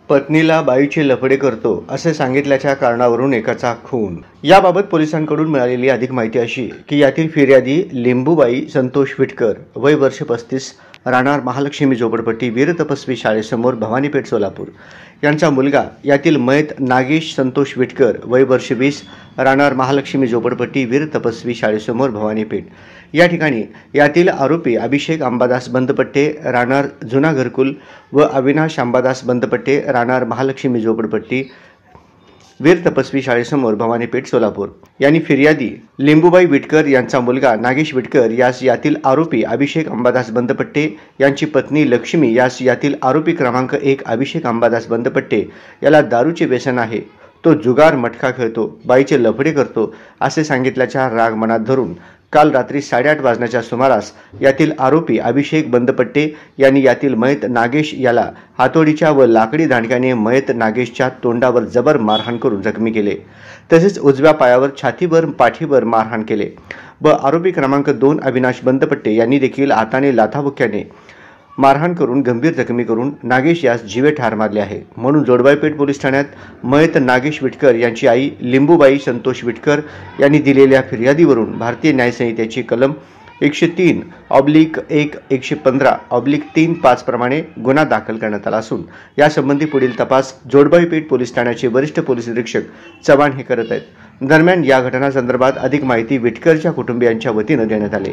पत्नीला बाईचे लफडे करतो असे सांगितल्याच्या कारणावरून एकाचा खून। याबाबत पोलिसांकडून मिळालेली अधिक माहिती अशी की यातील फिर्यादी लिंबूबाई संतोष विटकर, वय वर्ष 35, राहणार महालक्ष्मी झोपडपट्टी, वीर तपस्वी शाळेसमोर, भवानीपेठ, सोलापूर यांचा मुलगा यातील मयत नागेश संतोष विटकर, वय वर्ष 20, राहणार महालक्ष्मी झोपडपट्टी, वीर तपस्वी शाळेसमोर, भवानीपेठ या ठिकाणी यातील आरोपी अभिषेक अंबादास बंदपट्टे, राहणार जुना घरकुल व अविनाश अंबादास बंदपट्टे, राहणार महालक्ष्मी झोपडपट्टी, वीर तपस्वी शाळेसमोर, भवानीपेठ, सोलापूर यांनी फिर्यादी लिंबूबाई विटकर यांचा मुलगा नागेश विटकर यास यातील आरोपी अभिषेक अंबादास बंदपट्टे यांची पत्नी लक्ष्मी यास यातील आरोपी क्रमांक 1 अभिषेक अंबादास बंदपट्टे याला दारूचे व्यसन आहे, तो जुगार मटका खेळतो, बाईचे लफडे करतो असे सांगितल्याचा राग मनात धरून काल रात्री 8:30 वाजण्याच्या सुमारास यातील आरोपी अभिषेक बंदपट्टे यांनी यातील मयत नागेश याला हातोडीच्या व लाकडी दांडक्याने मयत नागेशच्या तोंडावर जबर मारहाण करून जखमी केले। तसेच उजव्या पायावर, छातीवर, पाठीवर मारहाण केले व आरोपी क्रमांक 2 अविनाश बंदपट्टे यांनी देखील हाताने लाथाबुक्क्याने मारहाण करून गंभीर जखमी करून नागेश यास जीवे ठार मारले आहे। म्हणून जोडबाईपेठ पोलीस ठाण्यात मयत नागेश विटकर यांची आई लिंबूबाई संतोष विटकर यांनी दिलेल्या फिर्यादीवरून भारतीय न्याय संहितेची कलम 103/1, 115/3-5 प्रमाणे गुन्हा दाखल करण्यात आला असून यासंबंधी पुढील तपास जोडबाईपेठ पोलीस ठाण्याचे वरिष्ठ पोलीस निरीक्षक चव्हाण हे करत आहेत। दरम्यान या घटनासंदर्भात अधिक माहिती विटकरच्या कुटुंबियांच्या वतीने देण्यात आली।